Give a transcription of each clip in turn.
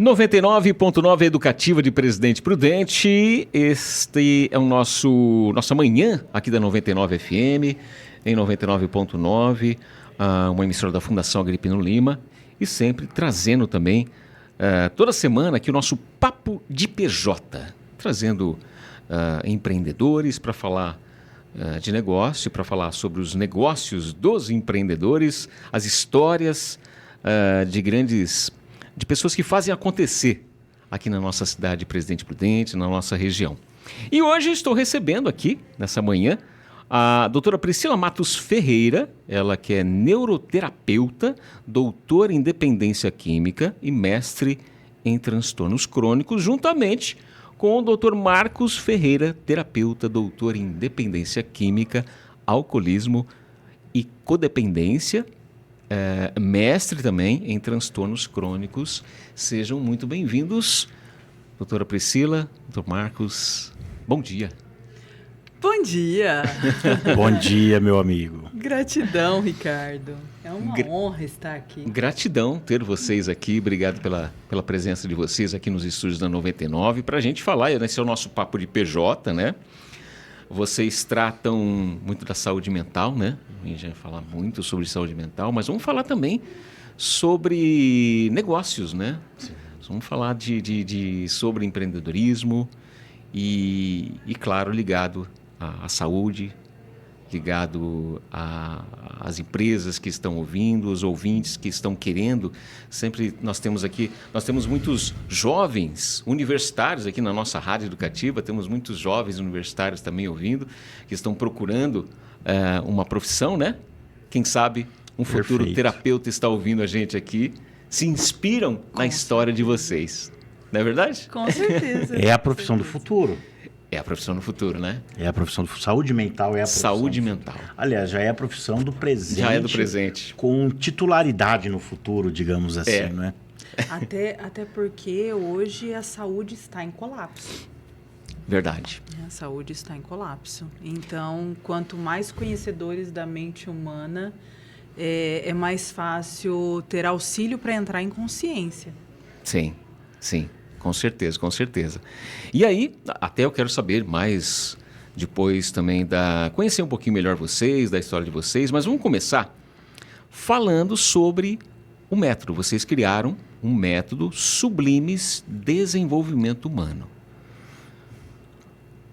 99.9 Educativa de Presidente Prudente. Este é o nossa manhã aqui da 99 FM, em 99.9, uma emissora da Fundação Agripino Lima, e sempre trazendo também, toda semana, aqui o nosso Papo de PJ, trazendo empreendedores para falar de negócio, para falar sobre os negócios dos empreendedores, as histórias de pessoas que fazem acontecer aqui na nossa cidade Presidente Prudente, na nossa região. E hoje estou recebendo aqui, nessa manhã, a doutora Priscila Matos Ferreira, ela que é neuroterapeuta, doutora em dependência química e mestre em transtornos crônicos, juntamente com o doutor Marcos Ferreira, terapeuta, doutor em dependência química, alcoolismo e codependência, mestre também em transtornos crônicos. Sejam muito bem-vindos, doutora Priscila, doutor Marcos. Bom dia. Bom dia. Bom dia, meu amigo. Gratidão, Ricardo. É uma honra estar aqui. Gratidão ter vocês aqui. Obrigado pela presença de vocês aqui nos estúdios da 99 para a gente falar. Esse é o nosso papo de PJ, né? Vocês tratam muito da saúde mental, né? A gente vai falar muito sobre saúde mental, mas vamos falar também sobre negócios, né? Sim. Vamos falar sobre empreendedorismo e, claro, ligado à saúde, ligado às empresas que estão ouvindo, os ouvintes que estão querendo. Sempre nós temos muitos jovens universitários aqui na nossa rádio educativa, temos muitos jovens universitários também ouvindo, que estão procurando uma profissão, né? Quem sabe um futuro terapeuta está ouvindo a gente aqui, se inspiram na história de vocês. Não é verdade? Com certeza. É a profissão do futuro. É a profissão do futuro, né? É a profissão do saúde mental, é a profissão. Saúde mental. Aliás, já é a profissão do presente. Já é do presente. Com titularidade no futuro, digamos assim, né? Até porque hoje a saúde está em colapso. Verdade. A saúde está em colapso. Então, quanto mais conhecedores da mente humana, é mais fácil ter auxílio para entrar em consciência. Sim, sim. Com certeza, com certeza. E aí, até eu quero saber mais depois também conhecer um pouquinho melhor vocês, da história de vocês, mas vamos começar falando sobre o método. Vocês criaram um método Sublimes Desenvolvimento Humano.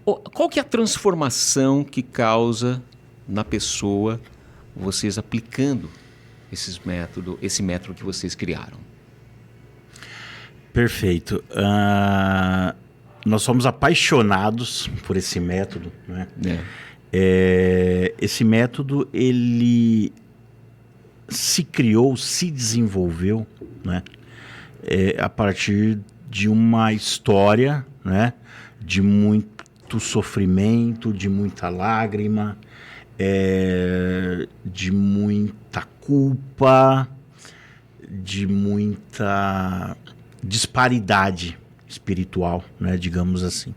Qual que é a transformação que causa na pessoa vocês aplicando esse método que vocês criaram? Perfeito. Nós somos apaixonados por esse método, né? Esse método, ele se criou, se desenvolveu, né? A partir de uma história, né? De muito sofrimento, de muita lágrima, de muita culpa, de muita disparidade espiritual, né, digamos assim.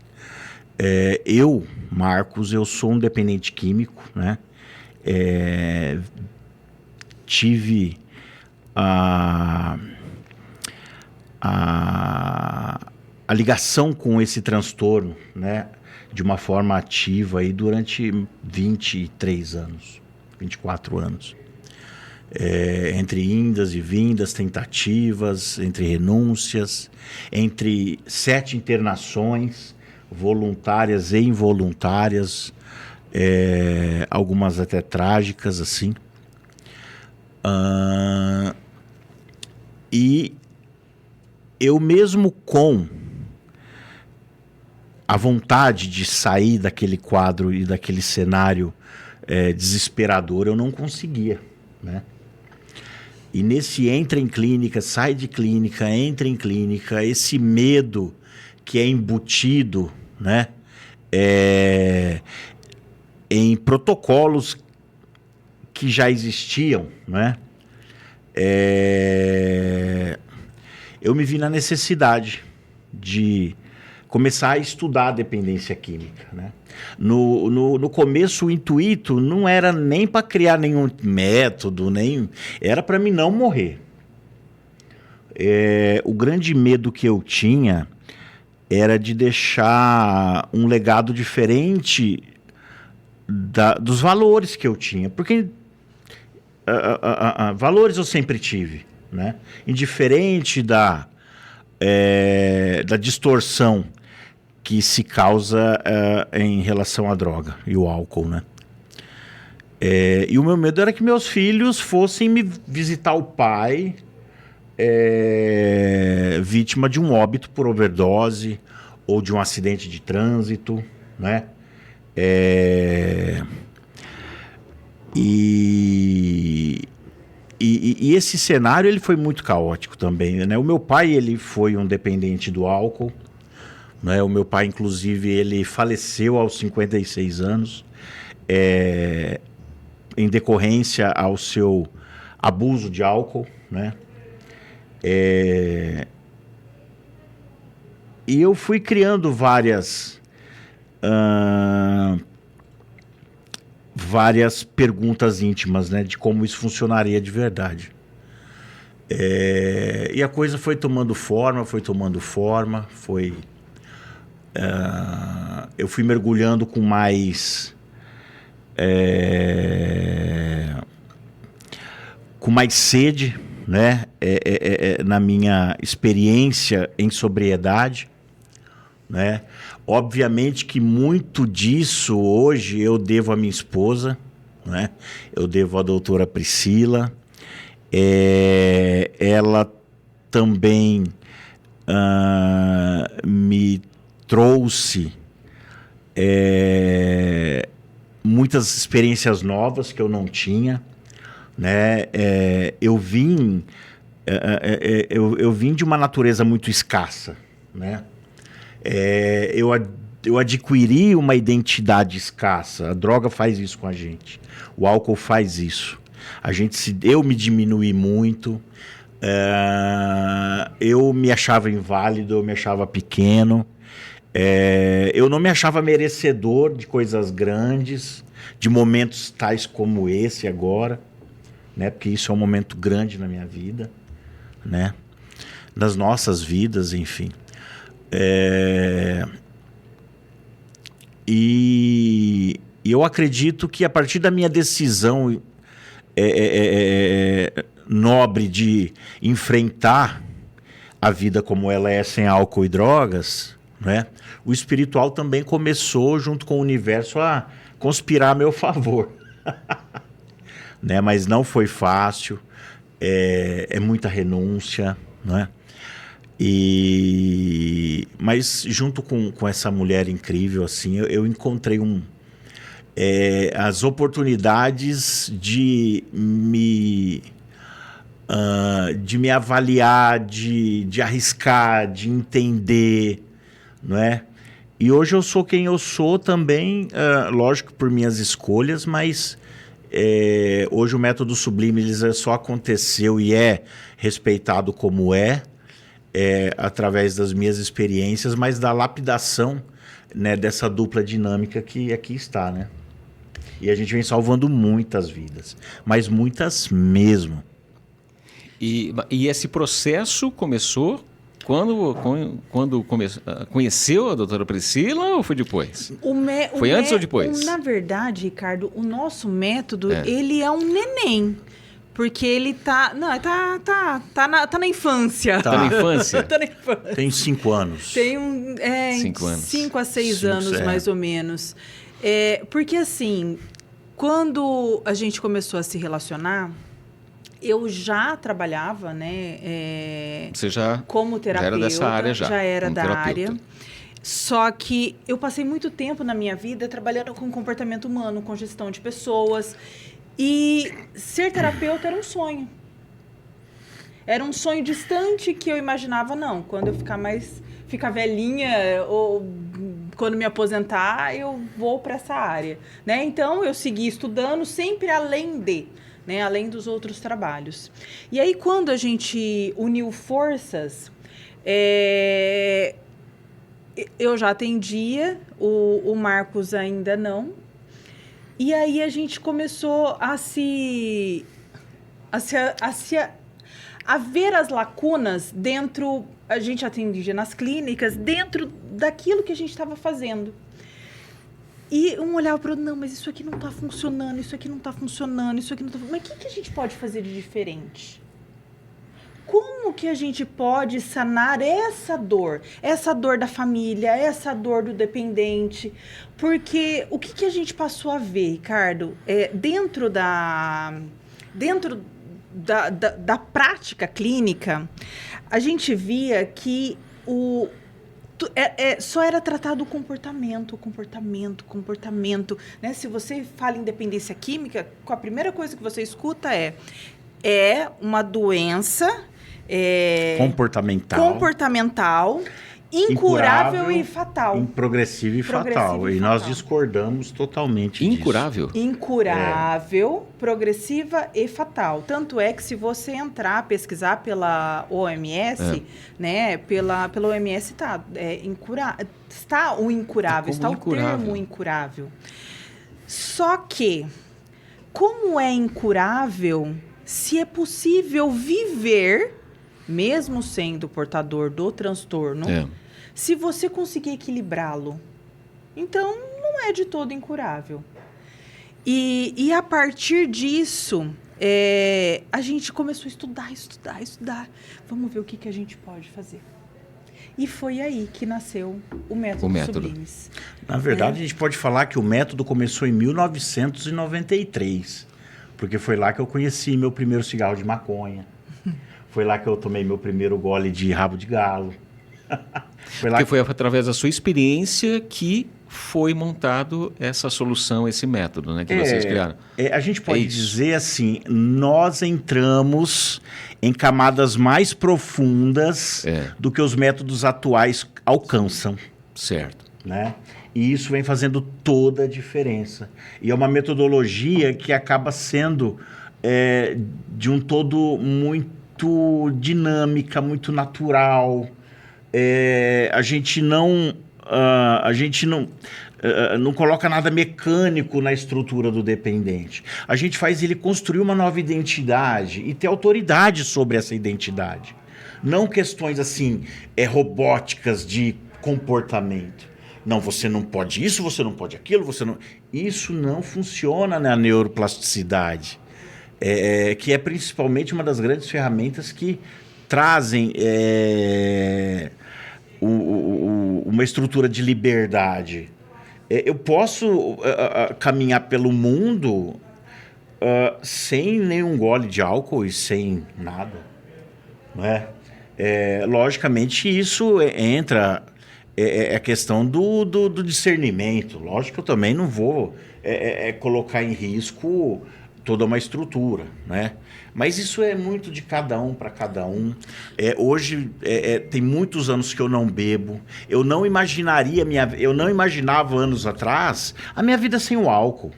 Eu, Marcos, eu sou um dependente químico, né? Tive a ligação com esse transtorno, né, de uma forma ativa aí durante 23 anos, 24 anos. Entre indas e vindas, tentativas, entre renúncias, entre 7 internações voluntárias e involuntárias, algumas até trágicas, assim. E eu mesmo com a vontade de sair daquele quadro e daquele cenário desesperador, eu não conseguia, né? E nesse entra em clínica, sai de clínica, entra em clínica, esse medo que é embutido, né, em protocolos que já existiam, né, eu me vi na necessidade de começar a estudar a dependência química, né? No começo, o intuito não era nem para criar nenhum método, era para mim não morrer. o grande medo que eu tinha era de deixar um legado diferente dos valores que eu tinha. Porque valores eu sempre tive, né? Indiferente da distorção que se causa em relação à droga e o álcool, né? E o meu medo era que meus filhos fossem me visitar o pai vítima de um óbito por overdose ou de um acidente de trânsito, né? E esse cenário ele foi muito caótico também, né? O meu pai ele foi um dependente do álcool, né? O meu pai, inclusive, ele faleceu aos 56 anos em decorrência ao seu abuso de álcool, né? E eu fui criando várias perguntas íntimas, né, de como isso funcionaria de verdade. E a coisa foi tomando forma, eu fui mergulhando com mais sede, né, na minha experiência em sobriedade, né? Obviamente que muito disso hoje eu devo à minha esposa, né? Eu devo à doutora Priscila. Ela também me trouxe muitas experiências novas que eu não tinha, né? Eu vim de uma natureza muito escassa, né? Eu adquiri uma identidade escassa. A droga faz isso com a gente. O álcool faz isso. Eu me diminui muito. Eu me achava inválido, eu me achava pequeno. Eu não me achava merecedor de coisas grandes, de momentos tais como esse agora, né? Porque isso é um momento grande na minha vida, né? Nas nossas vidas, enfim. E eu acredito que a partir da minha decisão nobre de enfrentar a vida como ela é, sem álcool e drogas, né, o espiritual também começou, junto com o universo, a conspirar a meu favor. Né? Mas não foi fácil, é muita renúncia, né? Mas junto com essa mulher incrível, assim, eu encontrei as oportunidades de me avaliar, de arriscar, de entender, não é? E hoje eu sou quem eu sou também, lógico, por minhas escolhas, mas hoje o método Sublime só aconteceu e é respeitado como através das minhas experiências, mas da lapidação, né, dessa dupla dinâmica que aqui está, né? E a gente vem salvando muitas vidas, mas muitas mesmo. E esse processo começou quando conheceu a doutora Priscila ou foi depois? Foi antes ou depois? Na verdade, Ricardo, o nosso método, ele é um neném. Porque ele tá na infância. Tá na infância? Tá na infância. Tem 5 anos. Tem 5 anos. 5 a 6 anos, mais ou menos. Porque, assim, quando a gente começou a se relacionar, eu já trabalhava, né? Você já como terapeuta. Já era dessa área já? Já era da terapeuta. área. Só que eu passei muito tempo na minha vida trabalhando com comportamento humano, com gestão de pessoas. E ser terapeuta era um sonho. Era um sonho distante que eu imaginava, não, quando eu ficar velhinha ou quando me aposentar, eu vou para essa área, né? Então, eu segui estudando sempre além né? Além dos outros trabalhos. E aí, quando a gente uniu forças, eu já atendia, o Marcos ainda não. E aí a gente começou a a ver as lacunas dentro, a gente atendia nas clínicas, dentro daquilo que a gente estava fazendo. E um olhava para o outro, não, mas isso aqui não está funcionando, isso aqui não está funcionando, isso aqui não está funcionando. Mas o que a gente pode fazer de diferente? Como que a gente pode sanar essa dor da família, essa dor do dependente? Porque o que a gente passou a ver, Ricardo, dentro da prática clínica, a gente via que só era tratado o comportamento, né? Se você fala em dependência química, a primeira coisa que você escuta é uma doença comportamental, incurável e fatal. Progressiva e fatal. E nós discordamos totalmente Incurável? disso. Incurável, progressiva e fatal. Tanto é que se você pesquisar pela OMS, né, pela OMS está o incurável, está o termo incurável. Só que, como é incurável, se é possível viver, mesmo sendo portador do transtorno, se você conseguir equilibrá-lo, então não é de todo incurável. E a partir disso, a gente começou a estudar. Vamos ver o que a gente pode fazer. E foi aí que nasceu o método Sublimes. Na verdade, a gente pode falar que o método começou em 1993, porque foi lá que eu conheci meu primeiro cigarro de maconha. Foi lá que eu tomei meu primeiro gole de rabo de galo. Foi através da sua experiência que foi montado essa solução, esse método, né, que vocês criaram. A gente pode dizer assim, nós entramos em camadas mais profundas do que os métodos atuais alcançam. Certo. Né? E isso vem fazendo toda a diferença. E é uma metodologia que acaba sendo de um todo muito dinâmica, muito natural. A gente não coloca nada mecânico na estrutura do dependente. A gente faz ele construir uma nova identidade e ter autoridade sobre essa identidade. Não questões assim, robóticas de comportamento. Não, você não pode isso, você não pode aquilo, Isso não funciona na neuroplasticidade. Que é principalmente uma das grandes ferramentas que trazem uma estrutura de liberdade. Eu posso caminhar pelo mundo sem nenhum gole de álcool e sem nada, não é? Logicamente, isso entra... É a questão do discernimento. Lógico que eu também não vou colocar em risco toda uma estrutura, né? Mas isso é muito de cada um para cada um. Hoje tem muitos anos que eu não bebo. Eu não imaginava anos atrás a minha vida sem o álcool.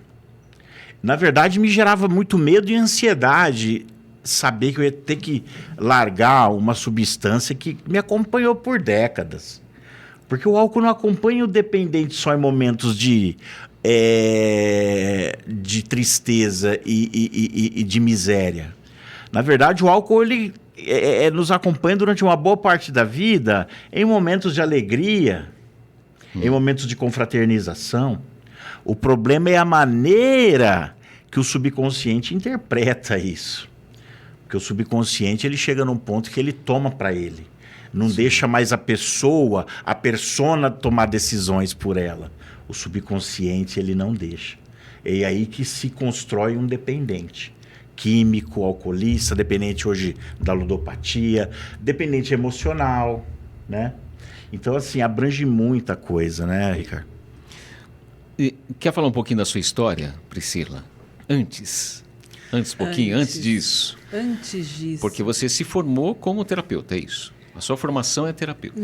Na verdade, me gerava muito medo e ansiedade saber que eu ia ter que largar uma substância que me acompanhou por décadas. Porque o álcool não acompanha o dependente só em momentos de tristeza e de miséria. Na verdade, o álcool ele nos acompanha durante uma boa parte da vida em momentos de alegria, em momentos de confraternização. O problema é a maneira que o subconsciente interpreta isso. Porque o subconsciente ele chega num ponto que ele toma para ele. Não deixa mais a persona tomar decisões por ela. O subconsciente, ele não deixa. É aí que se constrói um dependente. Químico, alcoolista, dependente hoje da ludopatia, dependente emocional, né? Então, assim, abrange muita coisa, né, Ricardo? E quer falar um pouquinho da sua história, Priscila? Antes disso. Antes disso. Porque você se formou como terapeuta, é isso? A sua formação é terapeuta.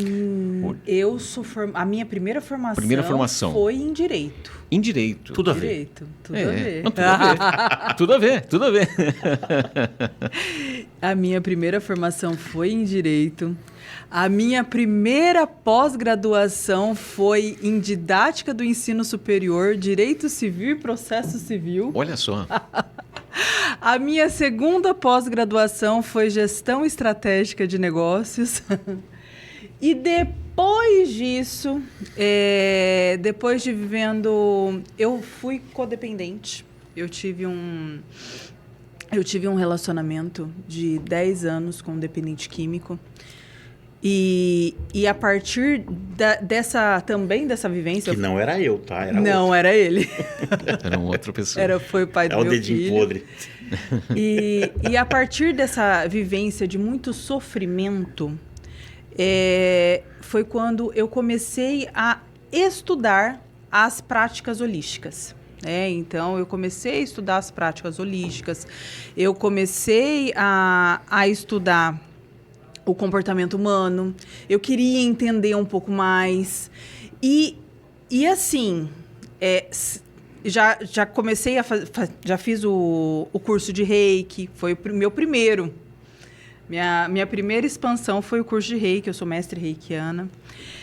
A minha primeira formação foi em Direito. Em Direito. Tudo a ver. Direito, tudo a ver. Não, tudo a ver. Tudo a ver. A minha primeira formação foi em Direito. A minha primeira pós-graduação foi em Didática do Ensino Superior, Direito Civil e Processo Civil. Olha só. A minha segunda pós-graduação foi gestão estratégica de negócios. E depois disso, depois de vivendo... Eu fui codependente. Eu tive um relacionamento de 10 anos com um dependente químico. E a partir dessa vivência... Que não era eu, tá? Era ele. Era uma outra pessoa. Foi o pai do meu filho. É o dedinho podre. E a partir dessa vivência de muito sofrimento, foi quando eu comecei a estudar as práticas holísticas. Então, eu comecei a estudar as práticas holísticas, eu comecei a estudar o comportamento humano, eu queria entender um pouco mais. E assim, já comecei já fiz o curso de Reiki, foi o meu primeiro. Minha primeira expansão foi o curso de Reiki, eu sou mestre reikiana.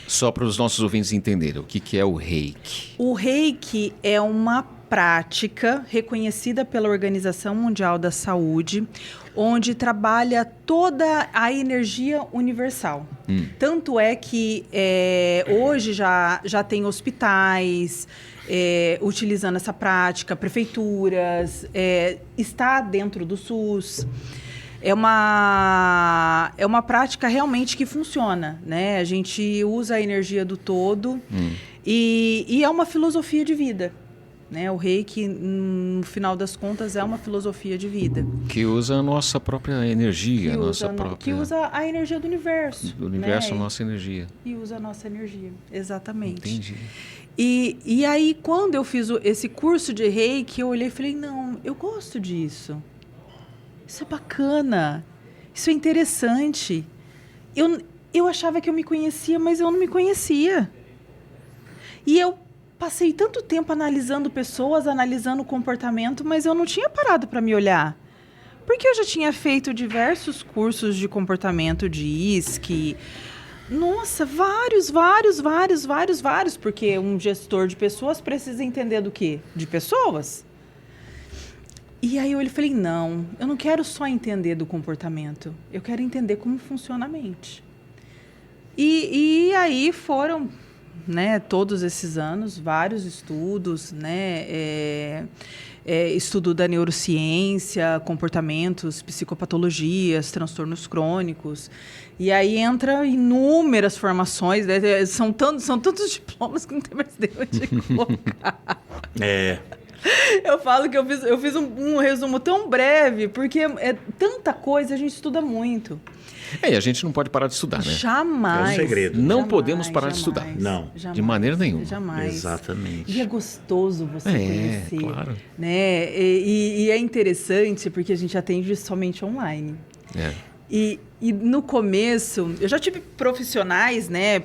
Só para os nossos ouvintes entenderem, o que é o Reiki? O Reiki é uma prática reconhecida pela Organização Mundial da Saúde, onde trabalha toda a energia universal. Tanto é que hoje já tem hospitais utilizando essa prática, prefeituras, está dentro do SUS. É uma prática realmente que funciona, né? A gente usa a energia do todo e é uma filosofia de vida, né? O Reiki, no final das contas, é uma filosofia de vida. Que usa a nossa própria energia. Que usa a energia do universo. Do universo, né? a nossa energia. E usa a nossa energia, exatamente. Entendi. E aí, quando eu fiz esse curso de Reiki, eu olhei e falei, não, eu gosto disso. Isso é bacana, isso é interessante. Eu achava que eu me conhecia, mas eu não me conhecia. E eu passei tanto tempo analisando pessoas, analisando o comportamento, mas eu não tinha parado para me olhar. Porque eu já tinha feito diversos cursos de comportamento de ISC. Nossa, vários, porque um gestor de pessoas precisa entender do quê? De pessoas. E aí eu falei, não, eu não quero só entender do comportamento, eu quero entender como funciona a mente. E aí foram, né, todos esses anos, vários estudos, né, estudo da neurociência, comportamentos, psicopatologias, transtornos crônicos. E aí entra inúmeras formações, né, são tantos diplomas que não tem mais de onde colocar. Eu falo que eu fiz um resumo tão breve, porque é tanta coisa, a gente estuda muito. E a gente não pode parar de estudar, né? Jamais. É um segredo. Não podemos parar de estudar. Não. Jamais, de maneira nenhuma. Jamais. Exatamente. E é gostoso você conhecer. Claro. Né? E é interessante porque a gente atende somente online. E no começo, eu já tive profissionais, né,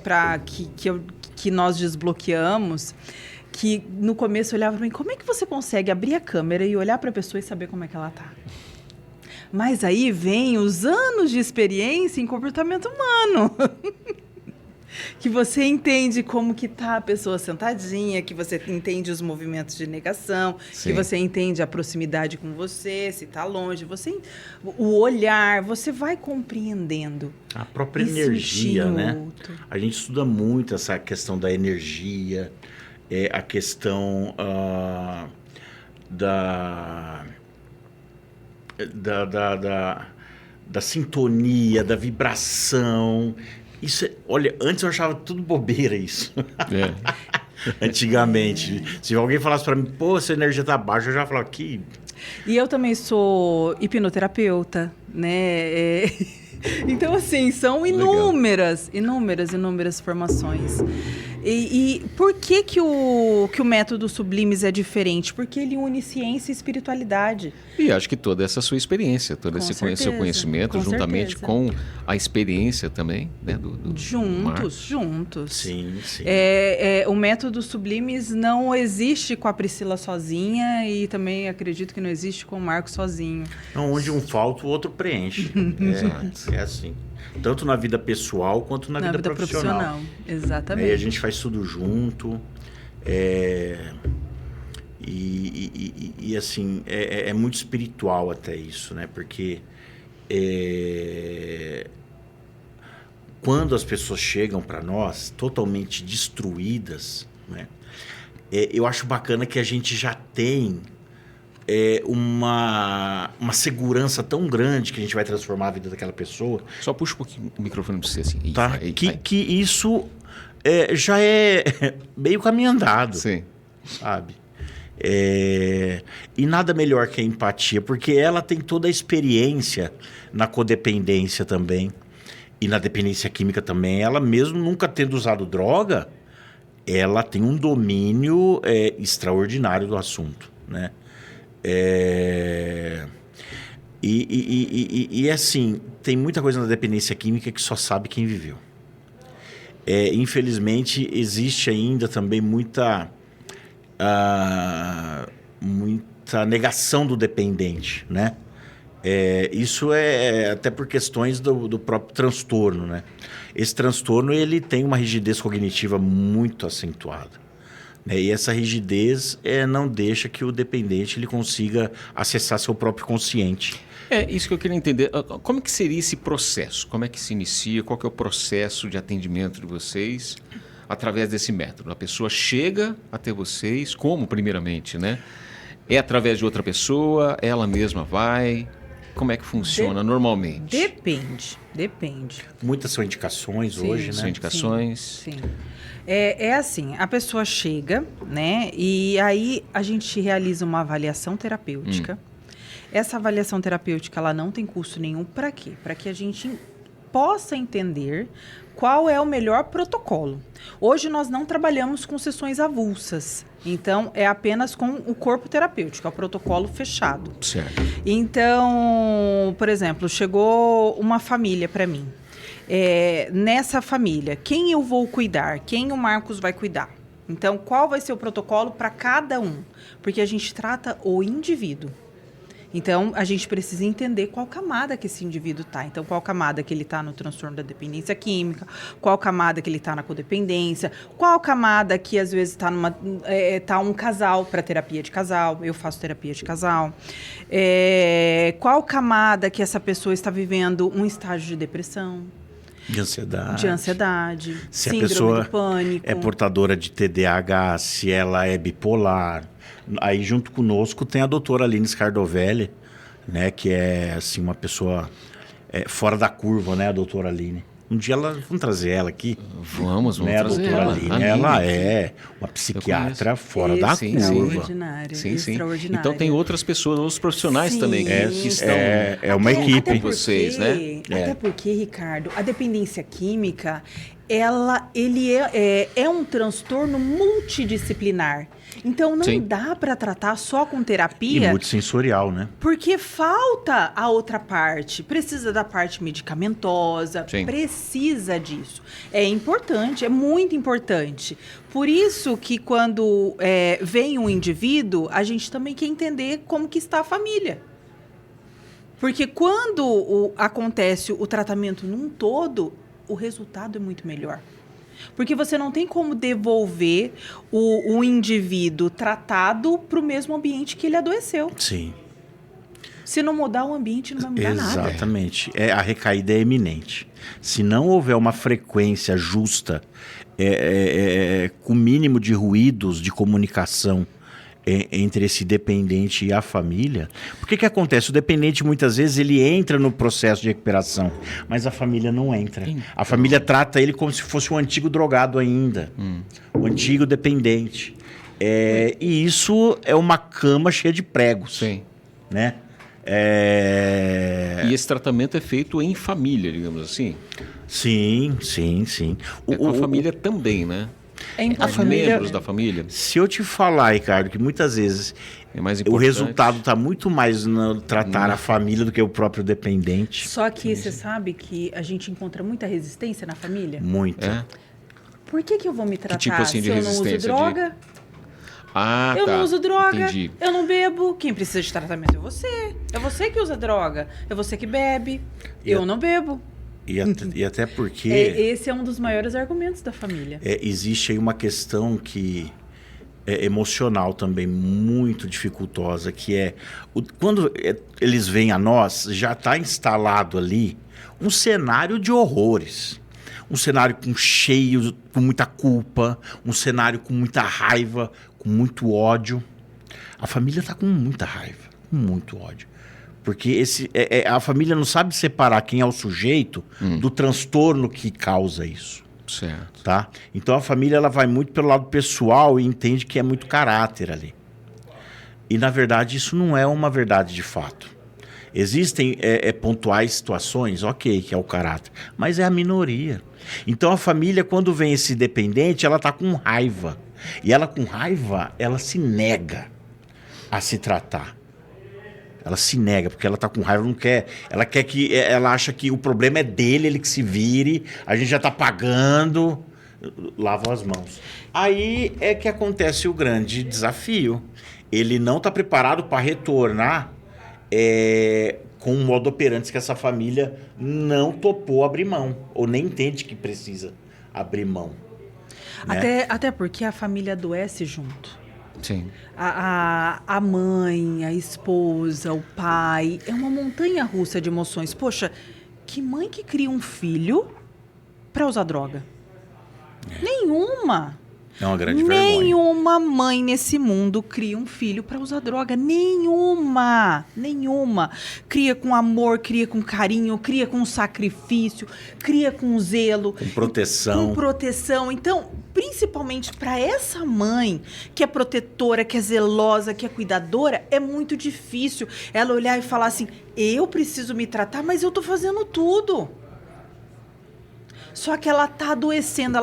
que nós desbloqueamos, que no começo olhava para mim, como é que você consegue abrir a câmera e olhar para a pessoa e saber como é que ela está? Mas aí vem os anos de experiência em comportamento humano. Que você entende como que tá a pessoa sentadinha, que você entende os movimentos de negação, Sim. que você entende a proximidade com você, se está longe, o olhar, você vai compreendendo. A própria energia, né? A gente estuda muito essa questão da energia, a questão da sintonia, da vibração. Isso olha, antes eu achava tudo bobeira isso. Antigamente. Se alguém falasse para mim, pô, sua energia tá baixa, eu já falava, que... E eu também sou hipnoterapeuta, né? Então, assim, são inúmeras formações. E por que o método Sublimes é diferente? Porque ele une ciência e espiritualidade. E acho que toda essa sua experiência, todo esse seu conhecimento, juntamente com a experiência também, né, do Juntos. Sim. O método Sublimes não existe com a Priscila sozinha e também acredito que não existe com o Marco sozinho. Não, onde um falta, o outro preenche. É assim. Tanto na vida pessoal quanto na vida profissional. Exatamente. Aí a gente faz tudo junto. E assim, é muito espiritual até isso, né? Porque quando as pessoas chegam para nós totalmente destruídas, né? Eu acho bacana que a gente já tem uma segurança tão grande que a gente vai transformar a vida daquela pessoa. Só puxa um pouquinho o microfone para você, assim. Isso, Tá? aí. Que isso já é meio caminho andado, Sim. sabe? E nada melhor que a empatia, porque ela tem toda a experiência na codependência também e na dependência química também. Ela mesmo nunca tendo usado droga, ela tem um domínio extraordinário do assunto, né? E assim, tem muita coisa na dependência química que só sabe quem viveu. Infelizmente, existe ainda também muita negação do dependente, né? Isso até por questões do próprio transtorno, né? Esse transtorno ele tem uma rigidez cognitiva muito acentuada, né? E essa rigidez não deixa que o dependente ele consiga acessar seu próprio consciente. Isso que eu queria entender. Como que seria esse processo? Como é que se inicia? Qual que é o processo de atendimento de vocês através desse método? A pessoa chega até vocês, como primeiramente, né? É através de outra pessoa? Ela mesma vai? Como é que funciona normalmente? Depende. Muitas são indicações hoje, né? São indicações? Sim. É assim, a pessoa chega, né? E aí a gente realiza uma avaliação terapêutica. Essa avaliação terapêutica, ela não tem custo nenhum. Para quê? Para que a gente possa entender qual é o melhor protocolo. Hoje nós não trabalhamos com sessões avulsas. Então, é apenas com o corpo terapêutico, é o protocolo fechado. Certo. Então, por exemplo, chegou uma família para mim. Nessa família, quem eu vou cuidar? Quem o Marcos vai cuidar? Então, qual vai ser o protocolo para cada um? Porque a gente trata o indivíduo. Então, a gente precisa entender qual camada que esse indivíduo está. Então, qual camada que ele está no transtorno da dependência química, qual camada que ele está na codependência, qual camada que, às vezes, tá um casal para terapia de casal, eu faço terapia de casal. Qual camada que essa pessoa está vivendo um estágio de depressão. De ansiedade. Se síndrome a pessoa do pânico. é portadora de TDAH, se ela é bipolar. Aí, junto conosco, tem a doutora Aline Scardovelli, né? Que é, assim, uma pessoa fora da curva, né? A doutora Aline. Um dia vamos trazer ela aqui. Vamos né? trazer A doutora ela. Aline, ela é uma psiquiatra fora da curva. Extraordinária. Então tem outras pessoas, outros profissionais também que estão é uma equipe. Até Vocês, né? Até porque, Ricardo, a dependência química, ele é um transtorno multidisciplinar. Então, não dá para tratar só com terapia. E multissensorial, né? Porque falta a outra parte. Precisa da parte medicamentosa, precisa disso. É importante, é muito importante. Por isso que quando vem um indivíduo, a gente também quer entender como que está a família. Porque quando acontece o tratamento num todo, o resultado é muito melhor. Porque você não tem como devolver o indivíduo tratado para o mesmo ambiente que ele adoeceu. Sim. Se não mudar o ambiente, não vai mudar nada. Exatamente. A recaída é iminente. Se não houver uma frequência justa, com o mínimo de ruídos de comunicação entre esse dependente e a família. Por que acontece? O dependente, muitas vezes, ele entra no processo de recuperação, mas a família não entra. Então. A família trata ele como se fosse um antigo drogado ainda, um antigo dependente. E isso é uma cama cheia de pregos. Sim. Né? E esse tratamento é feito em família, digamos assim? Sim. Com a família também, né? Os membros da família. Se eu te falar, Ricardo, que muitas vezes o resultado está muito mais no tratar a família do que o próprio dependente. Só que você sabe que a gente encontra muita resistência na família? Muita. Por que eu vou me tratar tipo assim, se eu não uso droga? Eu não uso droga, entendi. Eu não bebo. Quem precisa de tratamento é você. É você que usa droga. É você que bebe. Eu não bebo. E até porque... Esse é um dos maiores argumentos da família. Existe aí uma questão que emocional também muito dificultosa, que quando eles vêm a nós, já está instalado ali um cenário de horrores. Um cenário com muita culpa, um cenário com muita raiva, com muito ódio. A família está com muita raiva, com muito ódio. Porque a família não sabe separar quem é o sujeito do transtorno que causa isso. Certo. Tá? Então a família ela vai muito pelo lado pessoal e entende que é muito caráter ali. E na verdade isso não é uma verdade de fato. Existem pontuais situações, ok, que é o caráter, mas é a minoria. Então a família, quando vem esse dependente, ela está com raiva. E ela com raiva, ela se nega a se tratar. Ela se nega, porque ela está com raiva, não quer. Ela acha que o problema é dele, ele que se vire, a gente já está pagando, lava as mãos. Aí é que acontece o grande desafio. Ele não está preparado para retornar com um modo operante que essa família não topou abrir mão, ou nem entende que precisa abrir mão. Né? Até porque a família adoece junto. Sim. A mãe, a esposa, o pai. É uma montanha russa de emoções. Poxa, que mãe que cria um filho para usar droga? Nenhuma. É uma grande vergonha. Nenhuma mãe nesse mundo cria um filho para usar droga. Nenhuma. Cria com amor, cria com carinho, cria com sacrifício, cria com zelo. Com proteção. Com proteção. Então, principalmente para essa mãe que é protetora, que é zelosa, que é cuidadora, é muito difícil ela olhar e falar assim, eu preciso me tratar, mas eu tô fazendo tudo. Só que ela tá adoecendo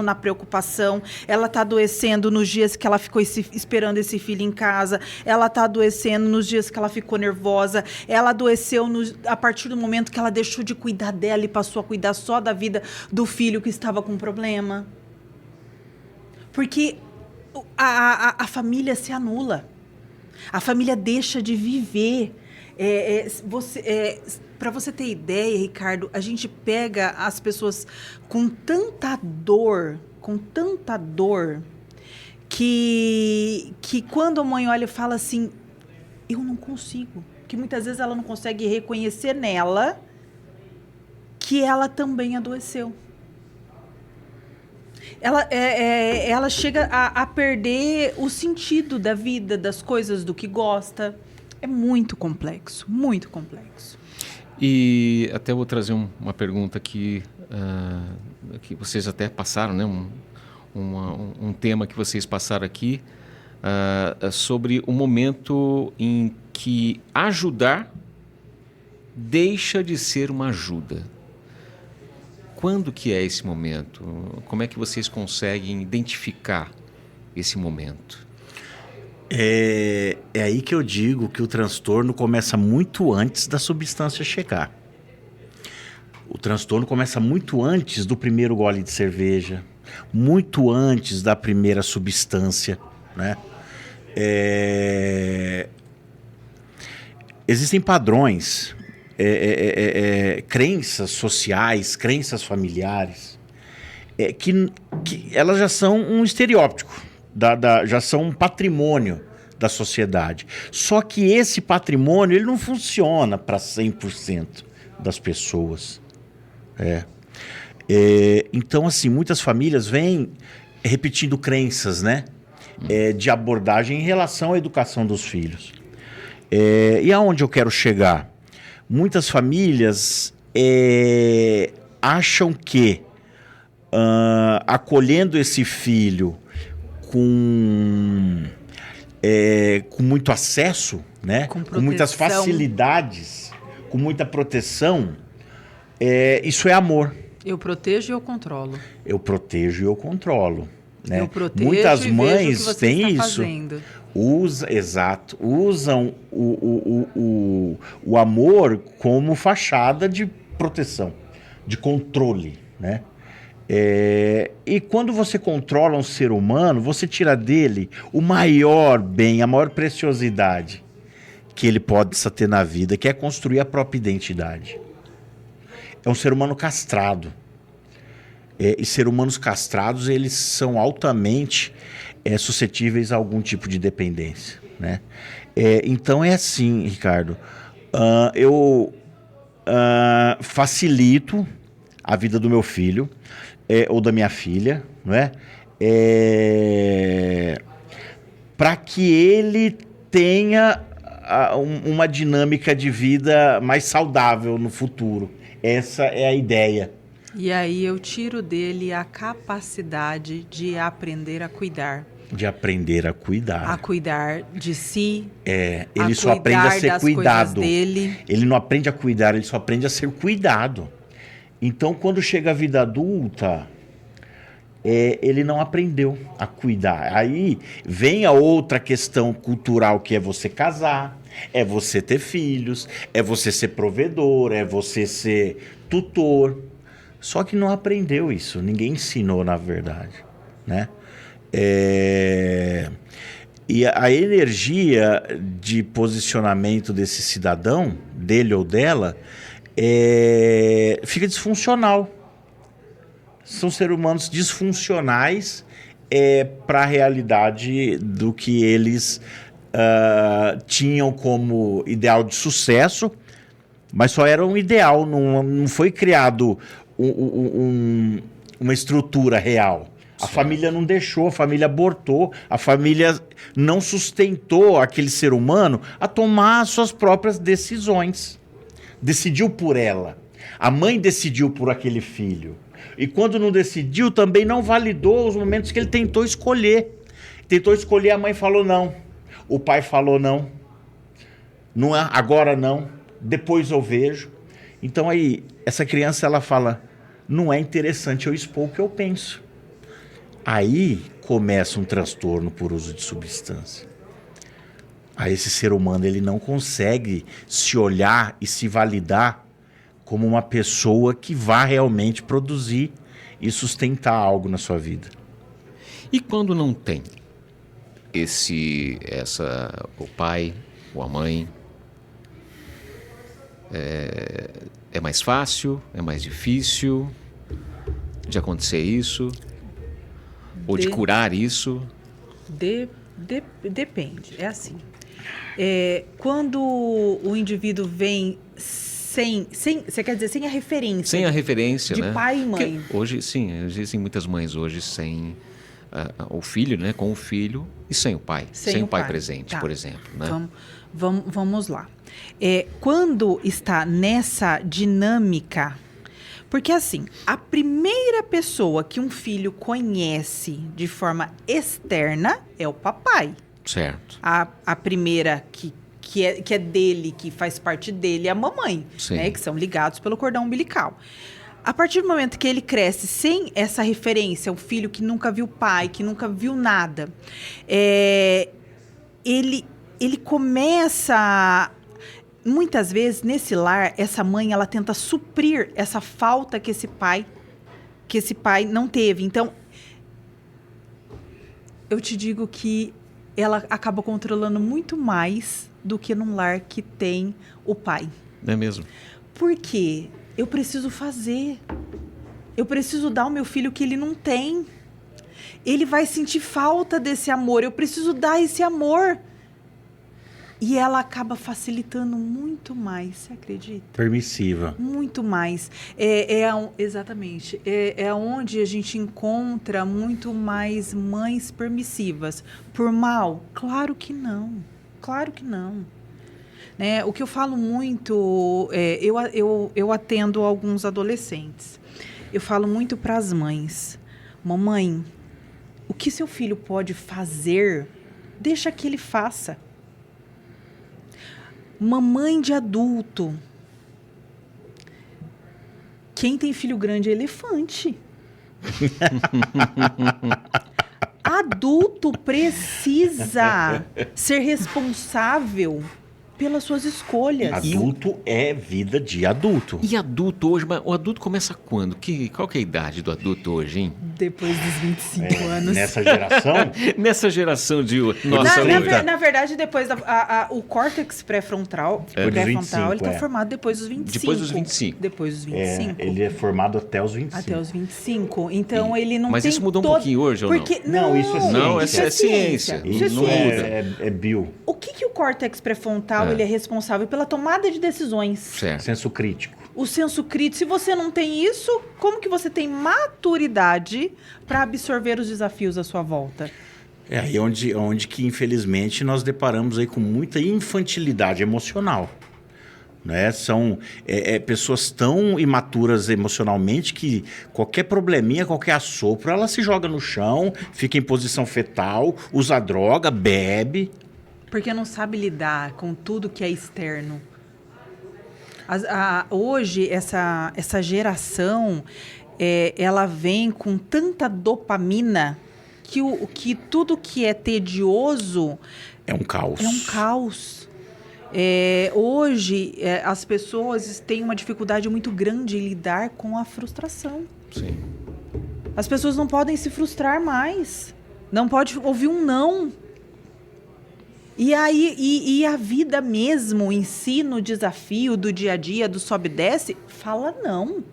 na preocupação, ela tá adoecendo nos dias que ela ficou esperando esse filho em casa, ela tá adoecendo nos dias que ela ficou nervosa, ela adoeceu a partir do momento que ela deixou de cuidar dela e passou a cuidar só da vida do filho que estava com problema. Porque a família se anula, a família deixa de viver. Para você ter ideia, Ricardo, a gente pega as pessoas com tanta dor, que quando a mãe olha e fala assim, eu não consigo, que muitas vezes ela não consegue reconhecer nela que ela também adoeceu. Ela chega a perder o sentido da vida, das coisas, do que gosta. É muito complexo, muito complexo. E até vou trazer uma pergunta que vocês até passaram, né? Um tema que vocês passaram aqui sobre o momento em que ajudar deixa de ser uma ajuda. Quando que é esse momento? Como é que vocês conseguem identificar esse momento? É aí que eu digo que o transtorno começa muito antes da substância chegar. O transtorno começa muito antes do primeiro gole de cerveja, muito antes da primeira substância, né? Existem padrões, crenças sociais, crenças familiares, que elas já são um estereótipo. Já são um patrimônio da sociedade. Só que esse patrimônio ele não funciona para 100% das pessoas. Então, assim, muitas famílias vêm repetindo crenças, né? De abordagem em relação à educação dos filhos. E aonde eu quero chegar? Muitas famílias acham que acolhendo esse filho com muito acesso, né? Com muitas facilidades, com muita proteção, isso é amor. Eu protejo e eu controlo. Eu protejo e eu controlo. Né? Eu protejo muitas e mães vejo o que você têm está isso. Fazendo. Usam o amor como fachada de proteção, de controle, né? E quando você controla um ser humano, você tira dele o maior bem, a maior preciosidade que ele pode ter na vida, que é construir a própria identidade. É um ser humano castrado. E ser humanos castrados, eles são altamente suscetíveis a algum tipo de dependência, né? Então é assim, Ricardo, eu facilito a vida do meu filho ou da minha filha, não é? Para que ele tenha uma dinâmica de vida mais saudável no futuro. Essa é a ideia. E aí eu tiro dele a capacidade de aprender a cuidar. De aprender a cuidar. A cuidar de si. Ele só aprende a ser cuidado. Dele. Ele não aprende a cuidar, ele só aprende a ser cuidado. Então, quando chega a vida adulta, ele não aprendeu a cuidar. Aí vem a outra questão cultural, que é você casar, é você ter filhos, é você ser provedor, é você ser tutor. Só que não aprendeu isso, ninguém ensinou, na verdade, né? E a energia de posicionamento desse cidadão, dele ou dela, fica disfuncional. São seres humanos disfuncionais para a realidade do que eles tinham como ideal de sucesso, mas só era um ideal, não foi criado uma estrutura real. A família não deixou, a família abortou, a família não sustentou aquele ser humano a tomar as suas próprias decisões. Decidiu por ela. A mãe decidiu por aquele filho. E quando não decidiu, também não validou os momentos que ele tentou escolher. Tentou escolher, a mãe falou não. O pai falou não. Não é, agora não. Depois eu vejo. Então aí, essa criança, ela fala, não é interessante eu expor o que eu penso. Aí começa um transtorno por uso de substância. Aí esse ser humano, ele não consegue se olhar e se validar como uma pessoa que vá realmente produzir e sustentar algo na sua vida. E quando não tem o pai ou a mãe, é mais fácil, é mais difícil de acontecer isso? Ou de curar isso? Depende, é assim. Quando o indivíduo vem você quer dizer, sem a referência. Sem a referência, de né? Pai e mãe. Porque hoje, sim, existem muitas mães hoje sem o filho, né? Com o filho e sem o pai. Sem o pai presente, tá, por exemplo. Né? Vamos lá. Quando está nessa dinâmica... Porque, assim, a primeira pessoa que um filho conhece de forma externa é o papai. Certo. A primeira que é dele, que faz parte dele, é a mamãe, né? Que são ligados pelo cordão umbilical. A partir do momento que ele cresce sem essa referência, o filho que nunca viu pai, que nunca viu nada, ele começa... Muitas vezes, nesse lar, essa mãe, ela tenta suprir essa falta que esse pai não teve. Então, eu te digo que ela acaba controlando muito mais do que num lar que tem o pai. É mesmo? Porque eu preciso fazer. Eu preciso dar ao meu filho o que ele não tem. Ele vai sentir falta desse amor. Eu preciso dar esse amor. E ela acaba facilitando muito mais, você acredita? Permissiva. Muito mais. Exatamente. É onde a gente encontra muito mais mães permissivas. Por mal? Claro que não. Claro que não. Né? O que eu falo muito... eu atendo alguns adolescentes. Eu falo muito para as mães. Mamãe, o que seu filho pode fazer, deixa que ele faça. Mamãe de adulto. Quem tem filho grande é elefante. Adulto precisa ser responsável pelas suas escolhas. Adulto é vida de adulto. E adulto hoje, mas o adulto começa quando? Qual que é a idade do adulto hoje, hein? Depois dos 25 anos. Nessa geração, Nessa geração de nossa Na verdade, depois o córtex pré-frontal, dos 25, ele está formado depois dos 25. Depois dos 25. Depois dos 25. ele é formado até os 25. Até os 25. Então, ele não Mas tem isso mudou um pouquinho hoje, ou não? Porque, Não, isso é ciência. Não, essa é ciência. Isso é Isso não ciência. muda. é bio. O que o córtex pré-frontal ele é responsável pela tomada de decisões? Certo. Senso crítico. O senso crítico. Se você não tem isso, como que você tem maturidade para absorver os desafios à sua volta? É aí onde que, infelizmente, nós deparamos aí com muita infantilidade emocional. Né? São pessoas tão imaturas emocionalmente que qualquer probleminha, qualquer assopro, ela se joga no chão, fica em posição fetal, usa droga, bebe. Porque não sabe lidar com tudo que é externo. Hoje, essa geração, ela vem com tanta dopamina que tudo que é tedioso... É um caos. É um caos. Hoje, as pessoas têm uma dificuldade muito grande em lidar com a frustração. Sim. As pessoas não podem se frustrar mais. Não pode ouvir um não. E aí, a vida mesmo, em si, no desafio do dia a dia, do sobe e desce, fala não.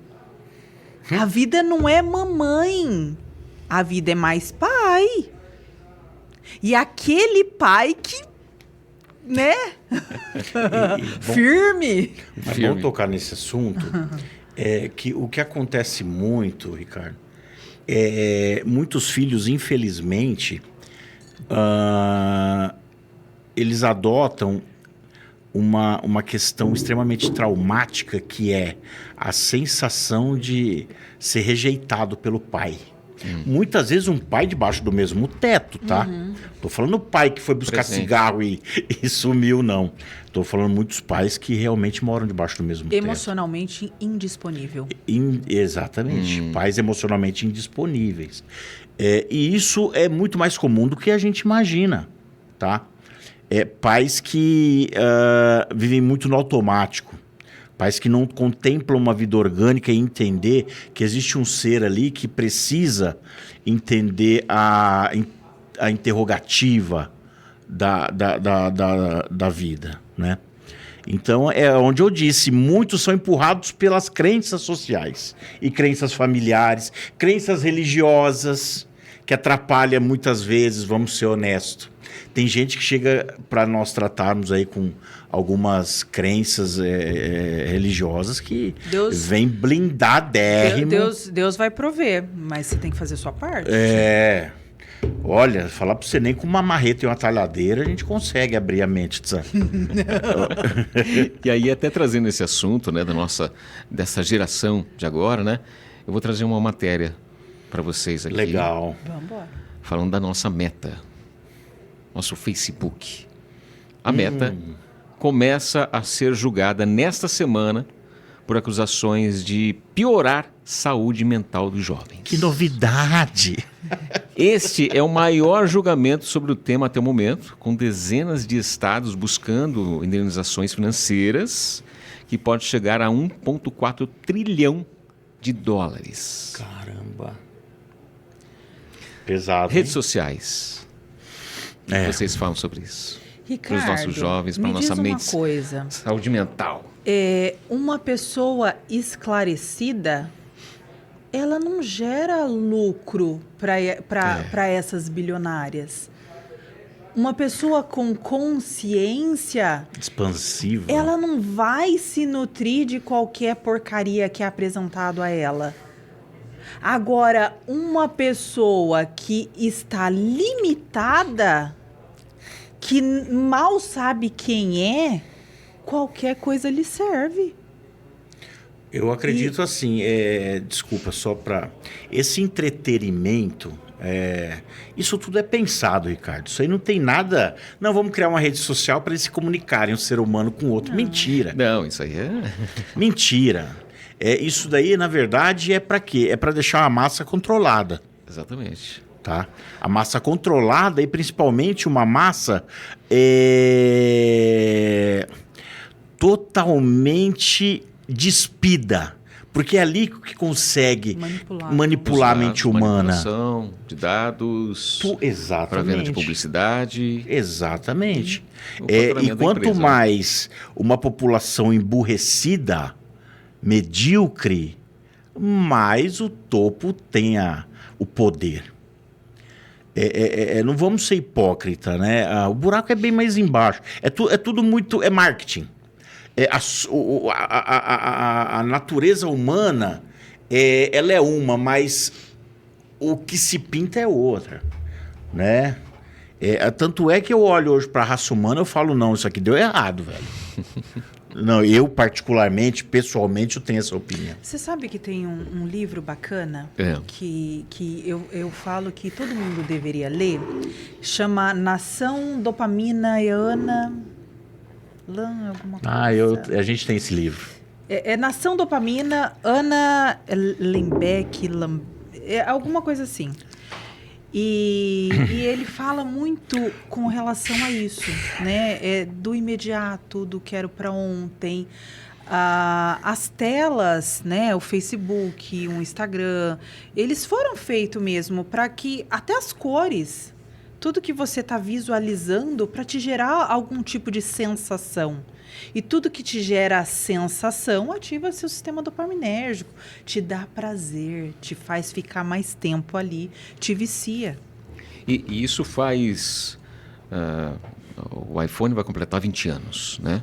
A vida não é mamãe. A vida é mais pai. E aquele pai que, né? Firme. Mas vamos tocar nesse assunto. Que o que acontece muito, Ricardo, muitos filhos, infelizmente, eles adotam uma questão extremamente traumática, que é a sensação de ser rejeitado pelo pai. Muitas vezes um pai debaixo do mesmo teto, tá? Tô falando o pai que foi buscar cigarro e sumiu, não. Tô falando muitos pais que realmente moram debaixo do mesmo teto. Emocionalmente indisponível. Exatamente. Pais emocionalmente indisponíveis. E isso é muito mais comum do que a gente imagina, tá? Pais que vivem muito no automático. Pais que não contemplam uma vida orgânica e entender que existe um ser ali que precisa entender a interrogativa da vida, né? Então, é onde eu disse, muitos são empurrados pelas crenças sociais e crenças familiares, crenças religiosas, que atrapalham muitas vezes, vamos ser honestos. Tem gente que chega para nós tratarmos aí com algumas crenças religiosas que vem blindadérrimo. Deus vai prover, mas você tem que fazer a sua parte. Olha, falar para você, nem com uma marreta e uma talhadeira a gente consegue abrir a mente, sabe? E aí, até trazendo esse assunto, né, dessa geração de agora, né? Eu vou trazer uma matéria para vocês aqui. Legal. Vamos embora. Falando da nossa Meta. Nosso Facebook. A Meta começa a ser julgada nesta semana por acusações de piorar saúde mental dos jovens. Que novidade! Este é o maior julgamento sobre o tema até o momento, com dezenas de estados buscando indenizações financeiras que pode chegar a 1,4 trilhão de dólares. Caramba! Pesado. Redes sociais. O que vocês falam sobre isso? Ricardo, para os nossos jovens, para a nossa mente. Coisa. Saúde mental. Uma pessoa esclarecida, ela não gera lucro para essas bilionárias. Uma pessoa com consciência expansiva, ela não vai se nutrir de qualquer porcaria que é apresentado a ela. Agora, uma pessoa que está limitada, que mal sabe quem é, qualquer coisa lhe serve. Eu acredito assim, desculpa, só para... Esse entretenimento, isso tudo é pensado, Ricardo. Isso aí não tem nada... Não, vamos criar uma rede social para eles se comunicarem, um ser humano com o outro. Não. Mentira. Não, isso aí é... Mentira. Isso daí, na verdade, é para quê? É para deixar a massa controlada. Exatamente. tá? A massa controlada e principalmente uma massa totalmente despida. Porque é ali que consegue manipular a mente humana. Manipulação de dados, Exatamente. para venda de publicidade. Exatamente. O E faturamento da quanto empresa, né? mais uma população emburrecida, medíocre, mais o topo tem o poder. Não vamos ser hipócrita, né? O buraco é bem mais embaixo. É tudo muito... É marketing. A natureza humana, ela é uma, mas o que se pinta é outra, né? Tanto é que eu olho hoje para a raça humana e eu falo, não, isso aqui deu errado, velho. Não, eu particularmente, pessoalmente, eu tenho essa opinião. Você sabe que tem um livro bacana que eu falo que todo mundo deveria ler, chama Nação Dopaminiana... alguma coisa. A gente tem esse livro. Nação Dopamina, Ana Lembeck, alguma coisa assim. E ele fala muito com relação a isso, né? Do imediato, do quero para ontem. As telas, né? O Facebook, o Instagram, eles foram feitos mesmo para que até as cores... Tudo que você está visualizando para te gerar algum tipo de sensação. E tudo que te gera sensação ativa seu sistema dopaminérgico. Te dá prazer, te faz ficar mais tempo ali, te vicia. E isso faz... o iPhone vai completar 20 anos, né?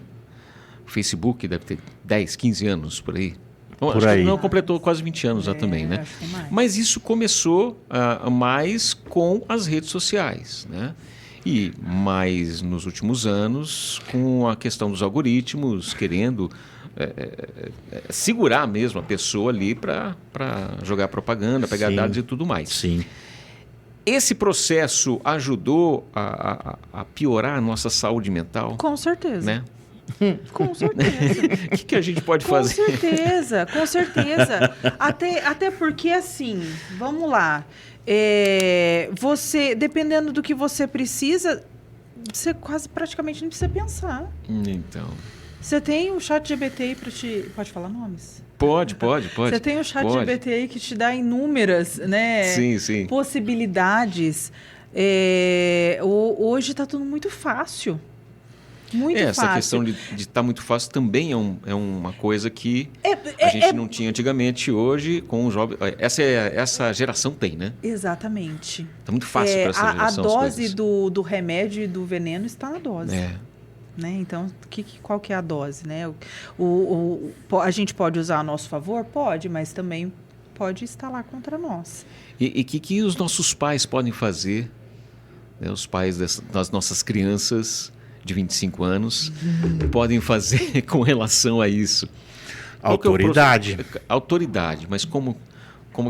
O Facebook deve ter 10, 15 anos por aí. Bom, por aí. Não, completou quase 20 anos já também, né? Mas isso começou mais com as redes sociais, né? E mais nos últimos anos com a questão dos algoritmos querendo segurar mesmo a pessoa ali para jogar propaganda, pegar dados e tudo mais. Sim. Esse processo ajudou a piorar a nossa saúde mental? Com certeza. Né? Com certeza. O que a gente pode fazer? Com certeza. Até porque, assim, vamos lá. Você, dependendo do que você precisa, você quase praticamente não precisa pensar. Então. Você tem o ChatGPT aí para te... Pode falar nomes? Pode. Você tem o ChatGPT aí que te dá inúmeras, né, sim. possibilidades. Hoje está tudo muito fácil. Muito fácil. Essa questão de estar muito fácil também é uma coisa que a gente não tinha antigamente. Hoje, com os jovens... Essa geração tem, né? Exatamente. Está muito fácil para essa geração. A dose do remédio e do veneno está na dose. Né? Então, qual que é a dose? Né? A gente pode usar a nosso favor? Pode, mas também pode estar lá contra nós. E que os nossos pais podem fazer, né? Os pais das nossas crianças... de 25 anos, podem fazer com relação a isso? Autoridade. Autoridade, mas como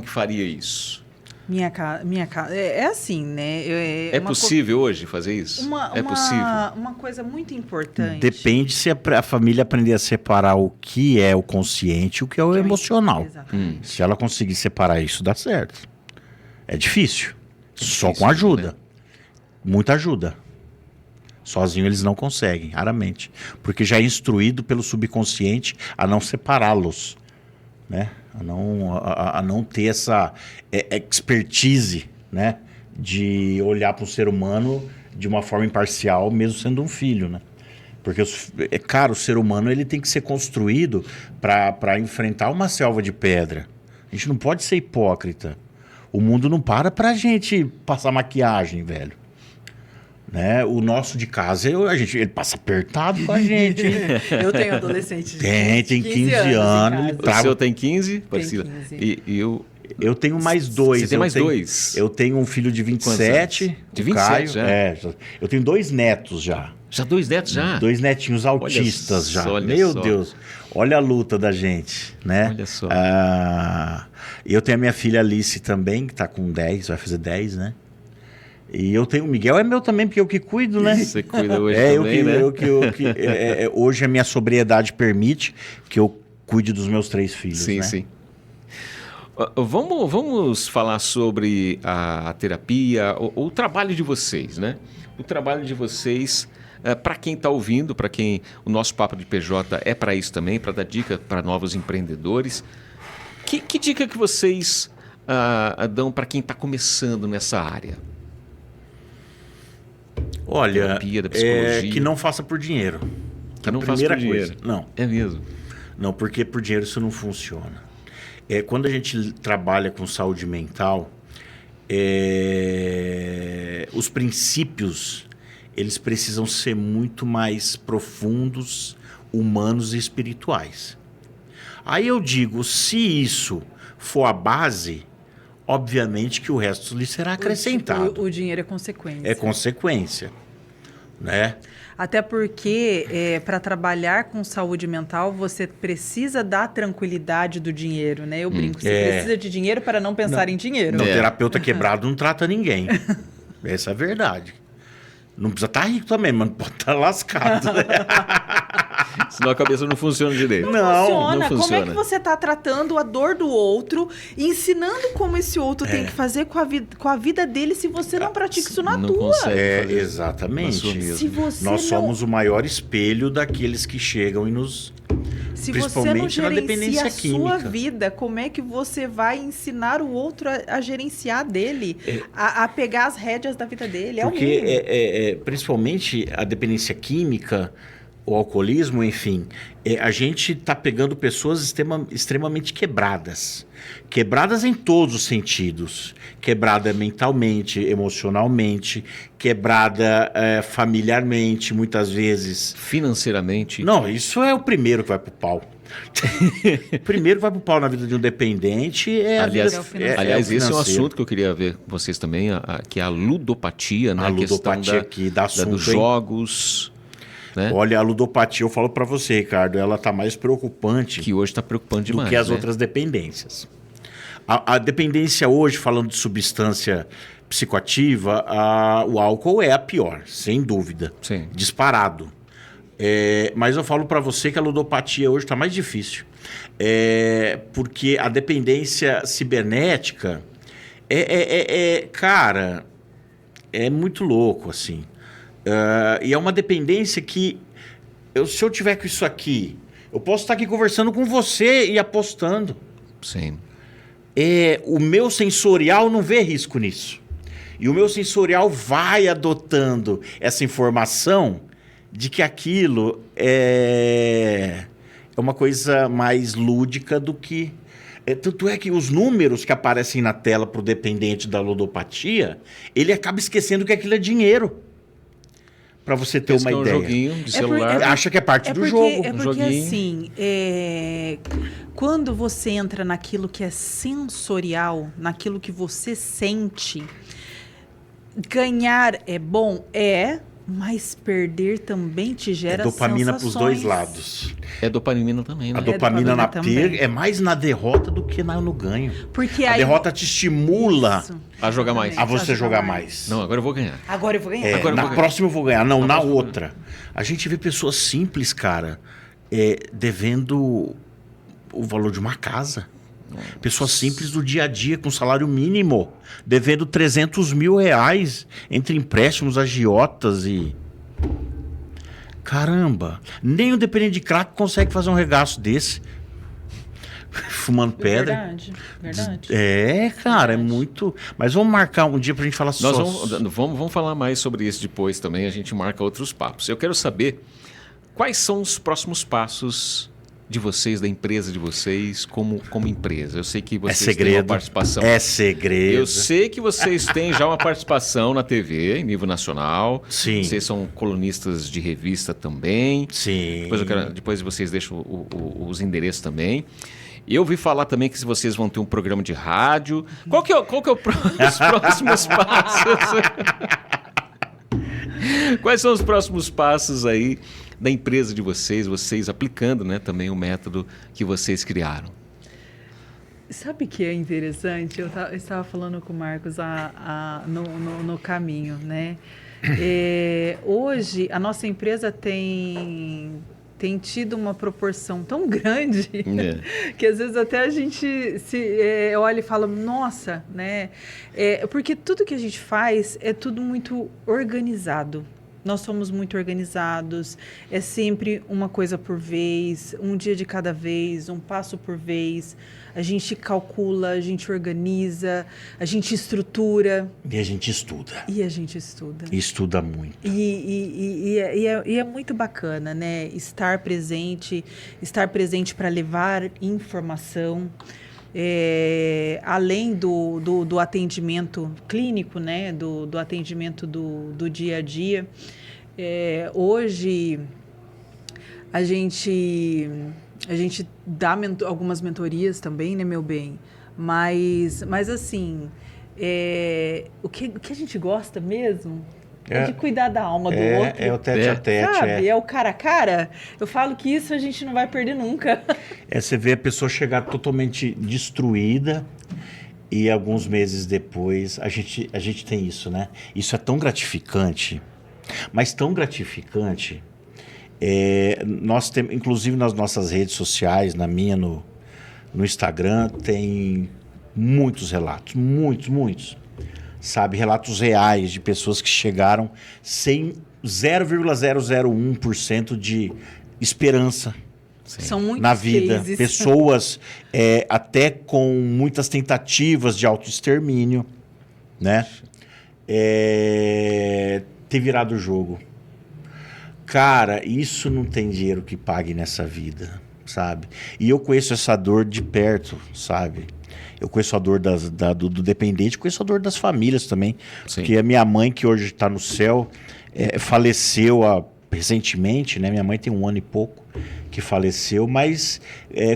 que faria isso? Minha casa. É assim, né? É possível hoje fazer isso? É possível? Uma coisa muito importante. Depende se a família aprender a separar o que é o consciente e o que é o emocional. Se ela conseguir separar isso, dá certo. É difícil. Só com ajuda. Né? Muita ajuda. Sozinho eles não conseguem, raramente. Porque já é instruído pelo subconsciente a não separá-los, né? A não ter essa expertise, né? De olhar para o ser humano de uma forma imparcial, mesmo sendo um filho, né? Porque, o ser humano ele tem que ser construído para enfrentar uma selva de pedra. A gente não pode ser hipócrita. O mundo não para a gente passar maquiagem, velho. Né? O nosso de casa, ele passa apertado com a gente. Eu tenho adolescente. Tem 15 anos. O seu tem 15? Tem 15. Eu tenho mais dois. Você tem mais dois? Eu tenho um filho de 27. De 27 Caio, já? Eu tenho 2 netos já. Já 2 netos já? 2 netinhos autistas já. Meu Deus. Olha a luta da gente, né? Olha só. Eu tenho a minha filha Alice também, que está com 10, vai fazer 10, né? E eu tenho o Miguel, é meu também, porque eu que cuido, né? Você cuida hoje também, né? Hoje a minha sobriedade permite que eu cuide dos meus 3 filhos, né? Sim. Vamos falar sobre a terapia, o trabalho de vocês, né? O trabalho de vocês, para quem está ouvindo, para quem o nosso Papo de PJ é para isso também, para dar dica para novos empreendedores. Que dica que vocês dão para quem está começando nessa área? Olha, Terapia, da psicologia. que não faça por dinheiro. Que não faça Primeira por dinheiro. coisa. Não. É mesmo? Não, porque por dinheiro isso não funciona. Quando a gente trabalha com saúde mental, os princípios eles precisam ser muito mais profundos, humanos e espirituais. Aí eu digo, se isso for a base, obviamente que o resto lhe será acrescentado. O dinheiro é consequência. É consequência, né? Até porque, para trabalhar com saúde mental, você precisa da tranquilidade do dinheiro, né? Eu brinco, você precisa de dinheiro para não pensar em dinheiro. Não, terapeuta quebrado não trata ninguém. Essa é a verdade. Não precisa estar rico também, mas não pode estar lascado. Né? Senão a cabeça não funciona direito. Não Funciona. Como funciona. é que você está tratando a dor do outro, ensinando como esse outro tem que fazer com a vida dele se você não pratica isso na Não tua? consegue fazer Exatamente. na sua mesma. Se você Nós não- somos o maior espelho daqueles que chegam e nos... Se você não Principalmente na gerencia dependência a sua química. vida, como é que você vai ensinar o outro a gerenciar dele? A pegar as rédeas da vida dele? É o mínimo. Porque, principalmente, a dependência química, o alcoolismo, enfim, a gente está pegando pessoas extremamente quebradas. Quebradas em todos os sentidos. Quebrada mentalmente, emocionalmente, quebrada familiarmente, muitas vezes. Financeiramente. Não, isso é o primeiro que vai pro pau. O primeiro que vai pro pau na vida de um dependente é Aliás, a o vida financeiro. aliás, esse é um financeiro. assunto que eu queria ver com vocês também, que é a ludopatia, né? A ludopatia questão aqui dá assunto, dos hein? jogos, né? Olha, a ludopatia, eu falo pra você, Ricardo, ela tá mais preocupante Que hoje está preocupando do demais. que as né? outras dependências. A dependência hoje, falando de substância psicoativa, o álcool é a pior, sem dúvida. Sim. Disparado. Mas eu falo pra você que a ludopatia hoje tá mais difícil. Porque a dependência cibernética cara, é muito louco, assim. E é uma dependência que, se eu tiver com isso aqui, eu posso estar aqui conversando com você e apostando. Sim. O meu sensorial não vê risco nisso. E o meu sensorial vai adotando essa informação de que aquilo é uma coisa mais lúdica do que... Tanto é que os números que aparecem na tela para o dependente da ludopatia, ele acaba esquecendo que aquilo é dinheiro. Para você ter Pensa uma que é um ideia. joguinho de celular. Acha que é parte do jogo. É porque joguinho. assim, quando você entra naquilo que é sensorial, naquilo que você sente, ganhar é bom? Mas perder também te gera dopamina para os dois sensações. lados. É dopamina também, né? A dopamina na dopamina perda também. é mais na derrota do que no ganho. Porque A aí... derrota te estimula Isso. A jogar mais. a você jogar mais. Não, agora eu vou ganhar. Agora eu vou ganhar. Agora eu Na vou ganhar. próxima eu vou ganhar. Não, na próxima eu vou outra. A gente vê pessoas simples, cara, devendo o valor de uma casa. Pessoas simples do dia a dia, com salário mínimo, devendo 300 mil reais entre empréstimos, agiotas e... Caramba, nem o dependente de crack consegue fazer um regaço desse. Fumando pedra. Verdade. Cara, é Verdade. muito... Mas vamos marcar um dia pra gente falar Nós só... vamos falar mais sobre isso depois também, a gente marca outros papos. Eu quero saber quais são os próximos passos de vocês, da empresa de vocês, como empresa. Eu sei que É vocês têm uma segredo. participação. É segredo. Eu sei que vocês têm já uma participação na TV, em nível nacional. Sim. Vocês são colunistas de revista também. Sim. Depois vocês deixam os endereços também. E eu ouvi falar também que vocês vão ter um programa de rádio. Qual que é os próximos passos? Quais são os próximos passos aí da empresa de vocês aplicando, né, também o método que vocês criaram? Sabe o que é interessante? Eu estava falando com o Marcos no caminho, né? Hoje, a nossa empresa tem tem tido uma proporção tão grande que às vezes até a gente olha e fala, nossa, né? Porque tudo que a gente faz é tudo muito organizado. Nós somos muito organizados, é sempre uma coisa por vez, um dia de cada vez, um passo por vez. A gente calcula, a gente organiza, a gente estrutura. E a gente estuda. E a gente estuda. E estuda muito. E é muito bacana, né? Estar presente para levar informação. Além do atendimento clínico, né? Do atendimento do dia a dia. Hoje, a gente dá algumas mentorias também, né, meu bem? Mas assim, o que a gente gosta mesmo é de cuidar da alma do outro. É o tete a tete. Sabe? É o cara a cara. Eu falo que isso a gente não vai perder nunca. Você vê a pessoa chegar totalmente destruída e alguns meses depois, a gente tem isso, né? Isso é tão gratificante, mas tão gratificante. Nós temos, inclusive nas nossas redes sociais, na minha, no Instagram, tem muitos relatos, muitos. Sabe, relatos reais de pessoas que chegaram sem 0,001% de esperança. Sim. São muitos na vida. cases. Pessoas até com muitas tentativas de autoextermínio, né? Ter virado o jogo. Cara, isso não tem dinheiro que pague nessa vida, sabe? E eu conheço essa dor de perto, sabe? Eu conheço a dor do dependente, conheço a dor das famílias também. Sim. Porque a minha mãe, que hoje está no céu, faleceu recentemente, né? Minha mãe tem 1 ano e pouco que faleceu, mas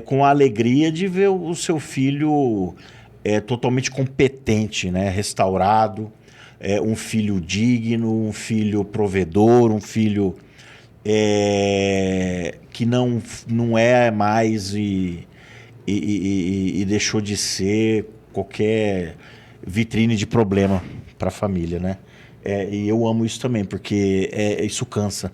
com a alegria de ver o seu filho totalmente competente, né? Restaurado, um filho digno, um filho provedor, um filho que não é mais e deixou de ser qualquer vitrine de problema para a família, né? E eu amo isso também, porque isso cansa.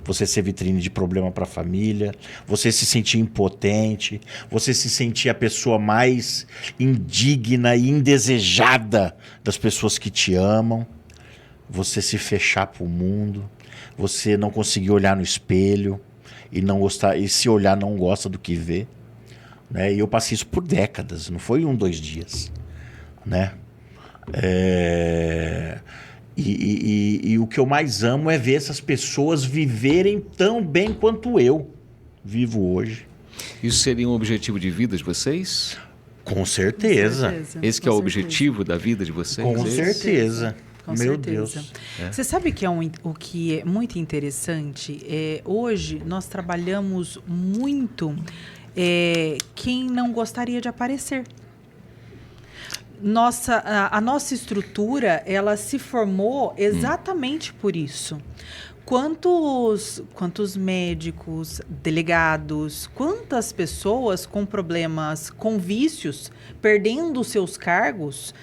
Você ser vitrine de problema para a família, você se sentir impotente, você se sentir a pessoa mais indigna e indesejada das pessoas que te amam, você se fechar para o mundo, você não conseguir olhar no espelho e não gostar, e se olhar não gosta do que vê. Né? E eu passei isso por décadas, não foi 1, 2 dias, né? E o que eu mais amo é ver essas pessoas viverem tão bem quanto eu vivo hoje. Isso seria um objetivo de vida de vocês? Com certeza. Esse que é o objetivo da vida de vocês? Com certeza. Com Meu certeza. Deus. Você sabe que o que é muito interessante? Hoje nós trabalhamos muito quem não gostaria de aparecer. A nossa estrutura, ela se formou exatamente por isso. Quantos médicos, delegados, quantas pessoas com problemas, com vícios, perdendo seus cargos,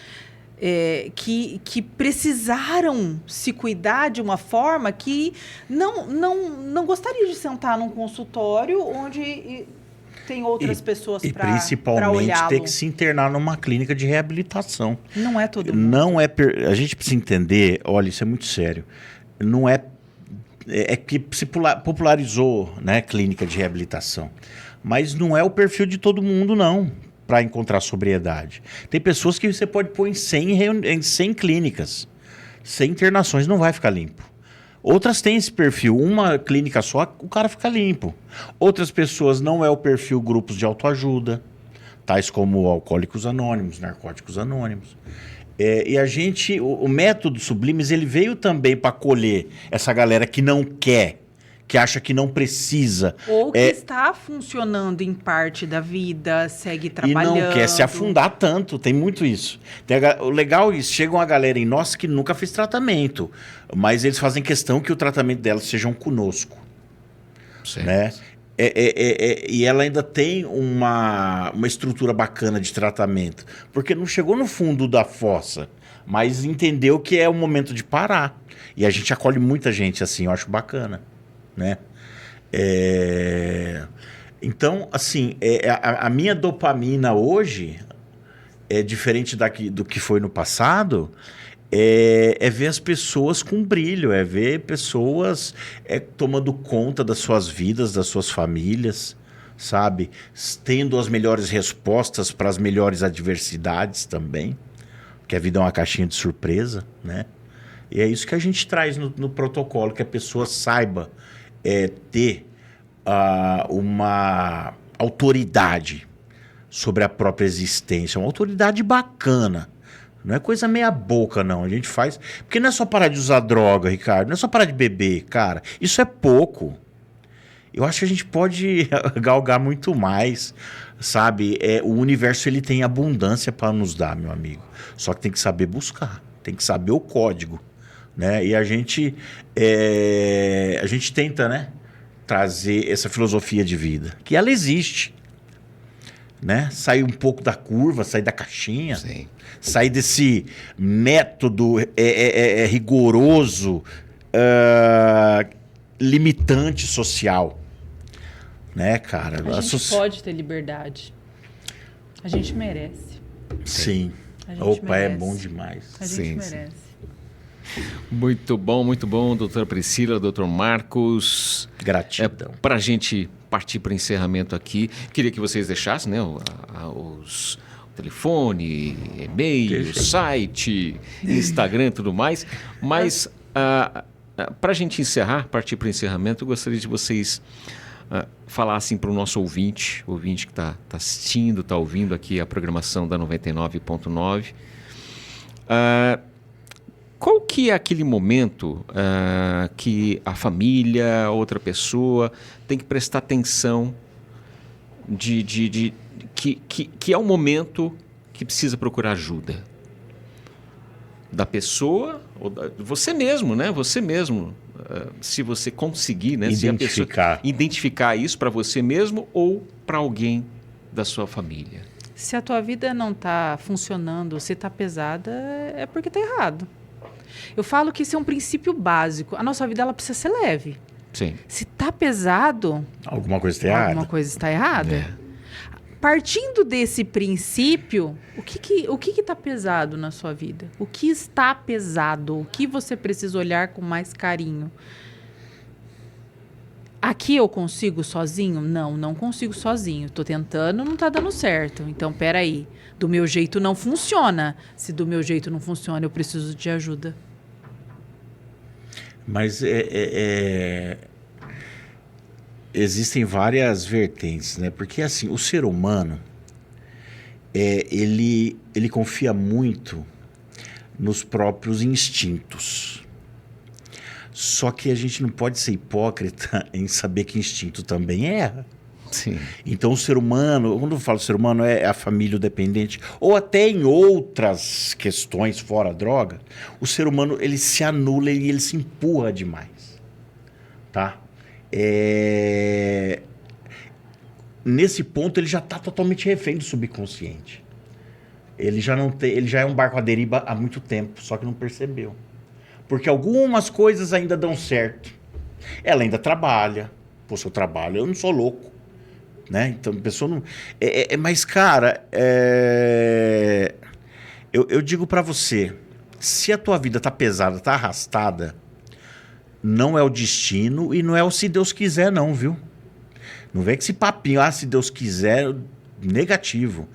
que precisaram se cuidar de uma forma que não gostaria de sentar num consultório onde tem outras pessoas para olhá-lo. E principalmente ter que se internar numa clínica de reabilitação. Não é todo mundo. Não é a gente precisa entender, olha, isso é muito sério. Não é que se popularizou, né, clínica de reabilitação. Mas não é o perfil de todo mundo, não, para encontrar sobriedade. Tem pessoas que você pode pôr em 100 clínicas. 100 internações não vai ficar limpo. Outras têm esse perfil. Uma clínica só, o cara fica limpo. Outras pessoas não é o perfil grupos de autoajuda, tais como Alcoólicos Anônimos, Narcóticos Anônimos. E a gente, o método Sublimes, ele veio também para acolher essa galera que não quer, que acha que não precisa. Ou que está funcionando em parte da vida, segue trabalhando. E não quer se afundar tanto, tem muito isso. O legal é isso, chega uma galera em nós que nunca fez tratamento, mas eles fazem questão que o tratamento delas sejam conosco. Certo. Né? E ela ainda tem uma estrutura bacana de tratamento, porque não chegou no fundo da fossa, mas entendeu que é o momento de parar. E a gente acolhe muita gente assim, eu acho bacana. Né? Então, assim, a minha dopamina hoje é diferente do que foi no passado. É ver as pessoas com brilho, é ver pessoas tomando conta das suas vidas, das suas famílias, sabe? Tendo as melhores respostas para as melhores adversidades também, porque a vida é uma caixinha de surpresa, né? E é isso que a gente traz no protocolo, que a pessoa saiba ter uma autoridade sobre a própria existência, uma autoridade bacana. Não é coisa meia boca, não. A gente faz... Porque não é só parar de usar droga, Ricardo. Não é só parar de beber, cara. Isso é pouco. Eu acho que a gente pode galgar muito mais, sabe? O universo, ele tem abundância para nos dar, meu amigo. Só que tem que saber buscar. Tem que saber o código, né? E a gente tenta, né? Trazer essa filosofia de vida. Que ela existe, né? Sair um pouco da curva, sair da caixinha. Sim. Sair desse método rigoroso, limitante social. Né, cara? A gente pode ter liberdade. A gente merece. Sim. Opa, merece. É bom demais. A gente merece. Muito bom, doutora Priscila, doutor Marcos. Gratidão. Para a gente partir para o encerramento aqui, queria que vocês deixassem, né, os telefone, e-mail, site, Instagram e tudo mais. Mas para a gente encerrar, partir para o encerramento, eu gostaria de vocês falassem para o nosso ouvinte que está assistindo, está ouvindo aqui a programação da 99.9. Qual que é aquele momento que a família, outra pessoa, tem que prestar atenção que é um momento que precisa procurar ajuda da pessoa, ou você mesmo, né? Você mesmo, se você conseguir, né? Identificar isso para você mesmo ou para alguém da sua família. Se a tua vida não está funcionando, se está pesada, é porque está errado. Eu falo que isso é um princípio básico. A nossa vida, ela precisa ser leve. Sim. Se está pesado... Alguma coisa está errada. Alguma coisa está errada. Partindo desse princípio, o que está pesado na sua vida? O que está pesado? O que você precisa olhar com mais carinho? Aqui eu consigo sozinho? Não consigo sozinho. Estou tentando, não está dando certo. Então, peraí. Do meu jeito não funciona. Se do meu jeito não funciona, eu preciso de ajuda. Mas existem várias vertentes, né? Porque, assim, o ser humano, ele confia muito nos próprios instintos. Só que a gente não pode ser hipócrita em saber que instinto também erra. Sim. Então, o ser humano, quando eu falo ser humano, é a família, o dependente, ou até em outras questões fora a droga, o ser humano, ele se anula e ele se empurra demais, tá? Nesse ponto, ele já está totalmente refém do subconsciente. Ele já é um barco à deriva há muito tempo, só que não percebeu. Porque algumas coisas ainda dão certo. Ela ainda trabalha. Pô, se eu trabalho, eu não sou louco. Né? Então, a pessoa não... Mas, cara, eu digo pra você, se a tua vida tá pesada, tá arrastada, não é o destino e não é o se Deus quiser, não, viu? Não vem com esse papinho, se Deus quiser, negativo.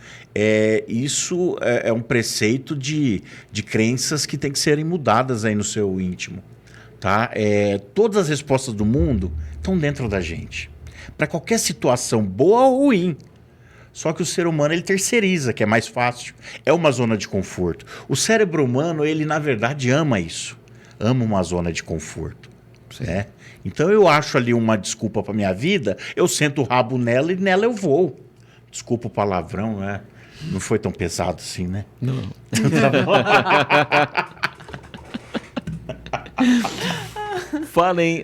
Isso é um preceito de crenças que tem que serem mudadas aí no seu íntimo, tá? Todas as respostas do mundo estão dentro da gente. Para qualquer situação, boa ou ruim. Só que o ser humano, ele terceiriza, que é mais fácil. É uma zona de conforto. O cérebro humano, ele, na verdade, ama isso. Ama uma zona de conforto. Né? Então, eu acho ali uma desculpa para minha vida, eu sento o rabo nela e nela eu vou. Desculpa o palavrão, né? Não foi tão pesado assim, né? Não. Falem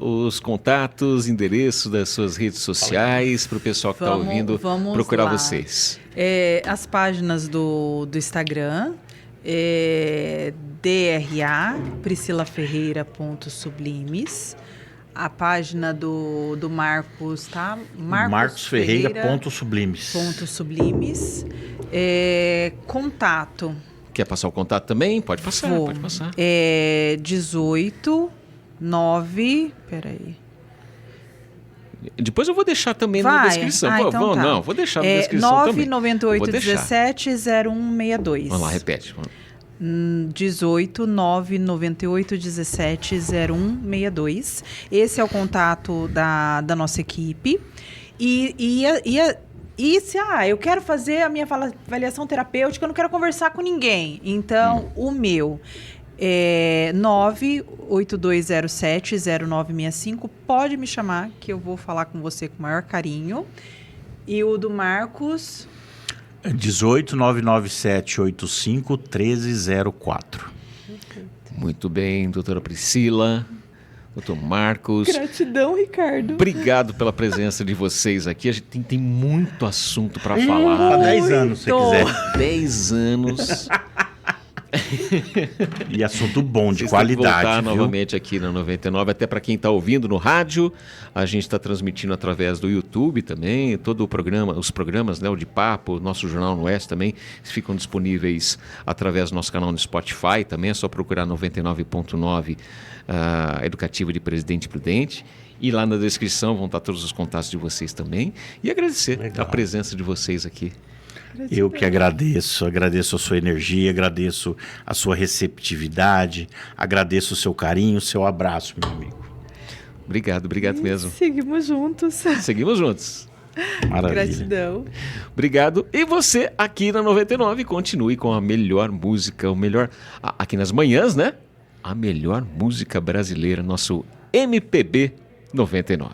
os contatos, endereço das suas redes sociais para o pessoal que está ouvindo procurar vocês. As páginas do Instagram, DRA, priscilaferreira.sublimes. a página do Marcos, tá? Marcos Ferreira, ponto sublimes. Ponto sublimes. Contato. Quer passar o contato também? Pode passar, Vou. pode passar. 18 9. Peraí. Depois eu vou deixar também na descrição. Então tá. Não, vou deixar na descrição também. 998170162. Vamos lá, repete. 18 998 17 0162. Esse é o contato da nossa equipe. E se eu quero fazer a minha avaliação terapêutica, eu não quero conversar com ninguém. Então, o meu é 98207-0965. Pode me chamar, que eu vou falar com você com o maior carinho. E o do Marcos... 18 997 85 1304. Muito bem, doutora Priscila, doutor Marcos. Gratidão, Ricardo. Obrigado pela presença de vocês aqui. A gente tem muito assunto para falar. Há 10 anos, se quiser. 10 anos. E assunto bom, de Vocês qualidade. têm que voltar viu? novamente aqui na 99, até para quem está ouvindo no rádio. A gente está transmitindo através do YouTube também, todo o programa, os programas, né, o de papo, o nosso Jornal no Oeste também ficam disponíveis através do nosso canal no Spotify também. É só procurar 99.9 Educativa de Presidente Prudente. E lá na descrição vão estar todos os contatos de vocês também. E agradecer a presença de vocês aqui. Eu que agradeço a sua energia, agradeço a sua receptividade, agradeço o seu carinho, o seu abraço, meu amigo. Obrigado mesmo. Seguimos juntos. Seguimos juntos. Maravilha. Gratidão. Obrigado. E você aqui na 99, continue com a melhor música, o melhor... Aqui nas manhãs, né? A melhor música brasileira, nosso MPB 99.